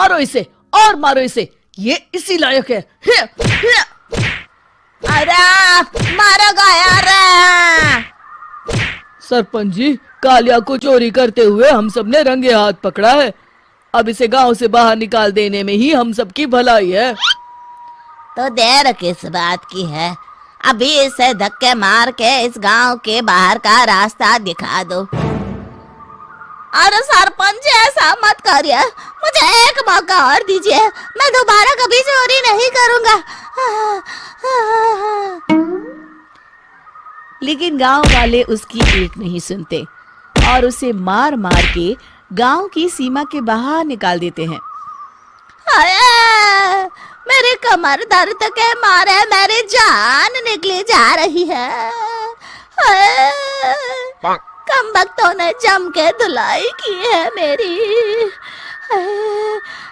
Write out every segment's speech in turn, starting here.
मारो इसे और मारो इसे, ये इसी लायक है। अरे मारो यार। सरपंच जी, कालिया को चोरी करते हुए हम सब ने रंगे हाथ पकड़ा है। अब इसे गांव से बाहर निकाल देने में ही हम सबकी भलाई है। तो देर किस बात की है, अभी इसे धक्के मार के इस गांव के बाहर का रास्ता दिखा दो। अरे सरपंच ऐसा मत करिए, मुझे एक मौका और दीजिए, मैं दोबारा कभी चोरी नहीं करूंगा। लेकिन गांव वाले उसकी एक नहीं सुनते और उसे मार मार के गांव की सीमा के बाहर निकाल देते हैं। मेरी कमर दर्द के मारे मेरी जान निकली जा रही है। कमबख्तों ने जम के धुलाई की है मेरी।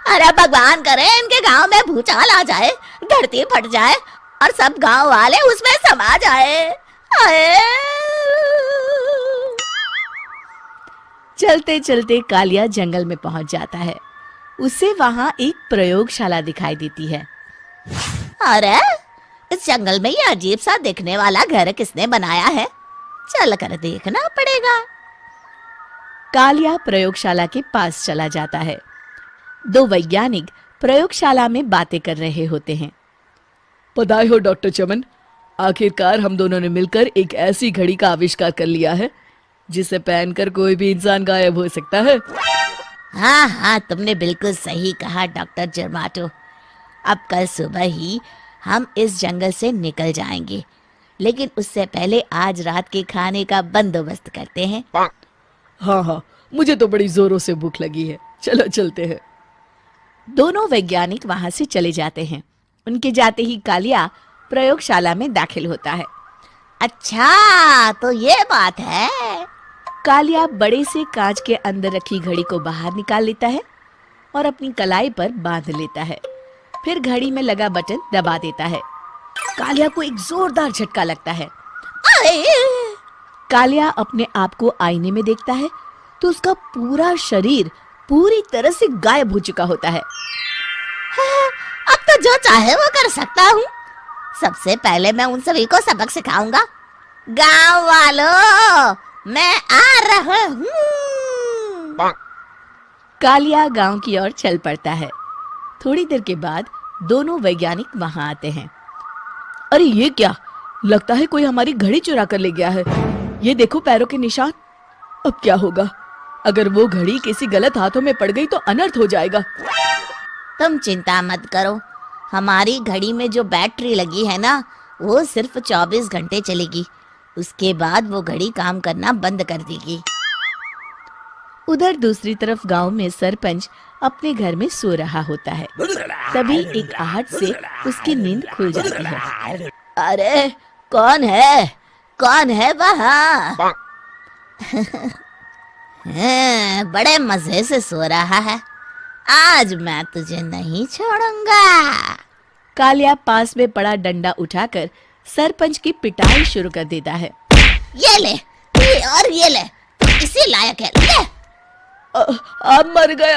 अरे भगवान करे इनके गांव में भूचाल आ जाए, धरती फट जाए और सब गांव वाले उसमें समा जाए। चलते चलते कालिया जंगल में पहुंच जाता है। उसे वहां एक प्रयोगशाला दिखाई देती है। अरे इस जंगल में ये अजीब सा दिखने वाला घर किसने बनाया है, चल कर देखना पड़ेगा। कालिया प्रयोगशाला के पास चला जाता है। दो वैज्ञानिक प्रयोगशाला में बातें कर रहे होते हैं। बधाई हो डॉक्टर चमन, आखिरकार हम दोनों ने मिलकर एक ऐसी घड़ी का आविष्कार कर लिया है जिसे पहनकर कोई भी इंसान गायब हो सकता है। हाँ हाँ, तुमने बिल्कुल सही कहा डॉक्टर जर्माटो। अब कल सुबह ही हम इस जंगल से निकल जाएंगे, लेकिन उससे पहले आज रात के खाने का बंदोबस्त करते हैं। हाँ हाँ, मुझे तो बड़ी जोरों से भूख लगी है, चलो चलते हैं। दोनों वैज्ञानिक वहां से चले जाते हैं। उनके जाते ही कालिया प्रयोगशाला में दाखिल होता है। अच्छा तो ये बात है। कालिया बड़े से कांच के अंदर रखी घड़ी को बाहर निकाल लेता है और अपनी कलाई पर बांध लेता है। फिर घड़ी में लगा बटन दबा देता है। कालिया को एक जोरदार झटका लगता है। कालिया अपने आप को आईने में देखता है तो उसका पूरा शरीर पूरी तरह से गायब हो चुका होता है। अब तो जो चाहे वो कर सकता हूँ। सबसे पहले मैं उन सभी को सबक सिखाऊंगा। गांव वालों, मैं आ रहा हूँ। कालिया गांव की ओर चल पड़ता है। थोड़ी देर के बाद दोनों वैज्ञानिक वहां आते हैं। अरे ये क्या, लगता है कोई हमारी घड़ी चुरा कर ले गया है। ये देखो पैरों के निशान। अब क्या होगा, अगर वो घड़ी किसी गलत हाथों में पड़ गई तो अनर्थ हो जाएगा। तुम चिंता मत करो, हमारी घड़ी में जो बैटरी लगी है ना, वो सिर्फ 24 घंटे चलेगी। उसके बाद वो घड़ी काम करना बंद कर देगी। उधर दूसरी तरफ गांव में सरपंच अपने घर में सो रहा होता है। तभी एक आहट से उसकी नींद खुल जाती है। अरे कौन है वहाँ? बड़े मजे से सो रहा है, आज मैं तुझे नहीं छोड़ूंगा। कालिया पास में पड़ा डंडा उठाकर सरपंच की पिटाई शुरू कर देता है। ये ले, ये ले, तू इसी लायक है, ले। आप मर गए।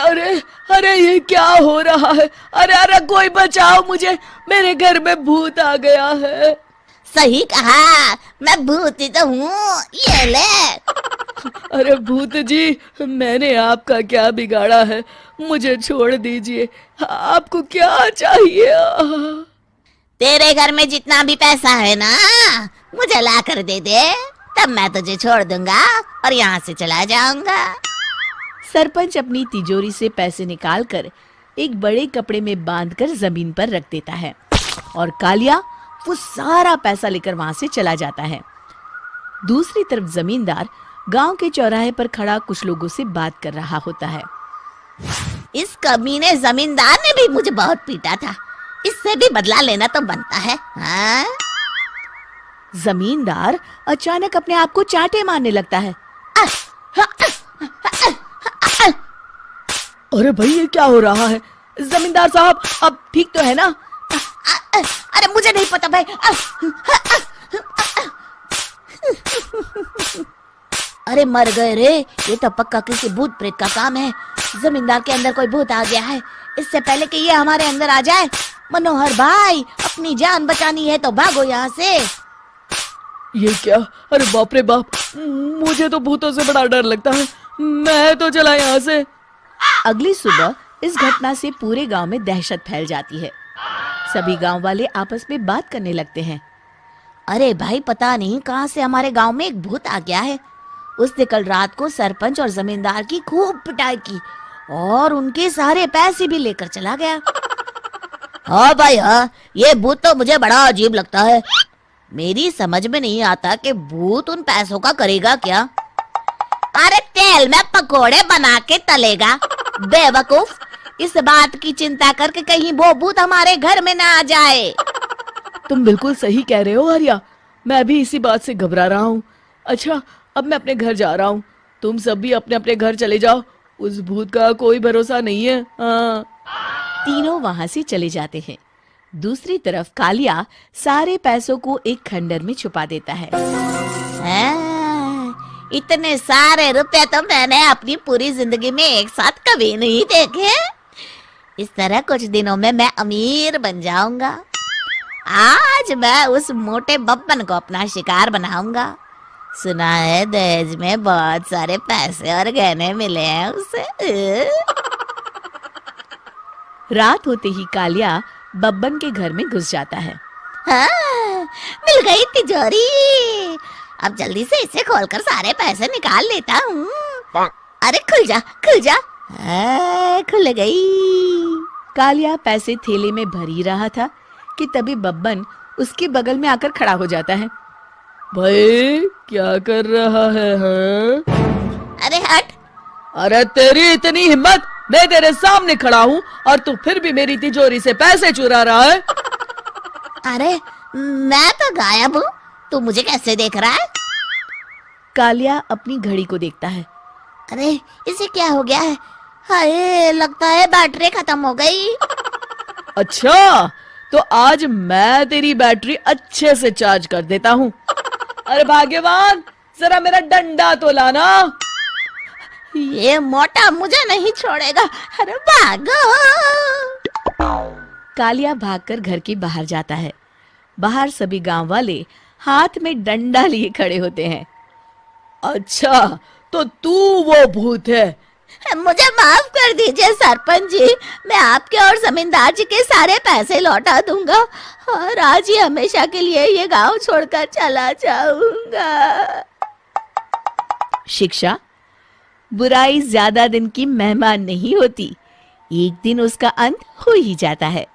अरे ये क्या हो रहा है? अरे कोई बचाओ मुझे, मेरे घर में भूत आ गया है। सही कहा, मैं भूत ही तो हूँ, ये ले। अरे भूत जी, मैंने आपका क्या बिगाड़ा है, मुझे छोड़ दीजिए। आपको क्या चाहिए? तेरे घर में जितना भी पैसा है ना, मुझे ला कर दे दे, तब मैं तुझे छोड़ दूंगा और यहाँ से चला जाऊंगा। सरपंच अपनी तिजोरी से पैसे निकालकर एक बड़े कपड़े में बांधकर जमीन पर रख देता है और कालिया वो सारा पैसा लेकर वहां से चला जाता है। दूसरी तरफ जमींदार गांव के चौराहे पर खड़ा कुछ लोगों से बात कर रहा होता है। इस कमीने जमींदार ने भी मुझे बहुत पीटा था, इससे भी बदला लेना तो बनता है। हाँ? जमींदार अचानक अपने आप को चांटे मारने लगता है। अरे भाई ये क्या हो रहा है? जमींदार साहब, अब ठीक तो है ना? अरे मुझे नहीं पता भाई। अरे मर गए रे, ये तो पक्का किसी भूत प्रेत का काम है। जमींदार के अंदर कोई भूत आ गया है, इससे पहले कि ये हमारे अंदर आ जाए। मनोहर भाई, अपनी जान बचानी है तो भागो यहाँ से। ये क्या? अरे बाप रे बाप, मुझे तो भूतों से बड़ा डर लगता है। मैं तो चला यहाँ से। अगली सुबह इस घटना से पूरे गांव में दहशत फैल जाती है। सभी गांव वाले आपस में बात करने लगते हैं। अरे भाई, पता नहीं कहाँ से हमारे गांव में एक भूत आ गया है। उसने कल रात को सरपंच और जमींदार की खूब पिटाई की और उनके सारे पैसे भी लेकर चला गया। हाँ भाई हाँ, ये भूत तो मुझे बड़ा अजीब लगता है। मेरी समझ में नहीं आता कि भूत उन पैसों का करेगा क्या। अरे तेल में पकोड़े बना के तलेगा। बेवकूफ, इस बात की चिंता करके कहीं वो भूत हमारे घर में ना आ जाए। तुम बिल्कुल सही कह रहे हो आर्या, मैं भी इसी बात से घबरा रहा हूँ। अच्छा, अब मैं अपने घर जा रहा हूँ। तुम सब भी अपने अपने घर चले जाओ, उस भूत का कोई भरोसा नहीं है। हाँ। तीनों वहां से चले जाते हैं। दूसरी तरफ कालिया सारे पैसों को एक खंडर में छुपा देता है। इतने सारे रुपए तो मैंने अपनी पूरी जिंदगी में एक साथ कभी नहीं देखे। इस तरह कुछ दिनों में मैं अमीर बन जाऊंगा। आज मैं उस मोटे बब्बन को अपना शिकार बनाऊंगा। सुना है दहेज में बहुत सारे पैसे और गहने मिले हैं उसे। रात होते ही कालिया बब्बन के घर में घुस जाता है। हाँ, मिल गई तिजोरी। अब जल्दी से इसे खोलकर सारे पैसे निकाल लेता हूँ। अरे खुल जा, खुल जा। खुल गई। कालिया पैसे थैले में भर ही रहा था कि तभी बब्बन उसके बगल में आकर खड़ा हो जाता है। भाई क्या कर रहा है? हाँ? अरे हट। अरे तेरी इतनी हिम्मत, मैं तेरे सामने खड़ा हूँ और तू फिर भी मेरी तिजोरी से पैसे चुरा रहा है। अरे मैं तो गायब हूँ, तू मुझे कैसे देख रहा है? कालिया अपनी घड़ी को देखता है। अरे इसे क्या हो गया है? हाय, लगता है बैटरी खत्म हो गई। अच्छा, तो आज मैं तेरी बैटरी अच्छे से चार्ज कर देता हूँ। अरे भाग्यवान, जरा मेरा डंडा तो लाना। ये मोटा मुझे नहीं छोड़ेगा। अरे भागो। कालिया भागकर घर के बाहर जाता है। बाहर सभी गांव वाले हाथ में डंडा लिए खड़े होते हैं। अच्छा, तो तू वो भूत है? मुझे माफ कर दीजिए सरपंच जी, मैं आपके और जमींदार जी के सारे पैसे लौटा दूंगा और आज ही हमेशा के लिए ये गांव छोड़कर चला जाऊंगा। शिक्षा: बुराई ज्यादा दिन की मेहमान नहीं होती, एक दिन उसका अंत हो ही जाता है।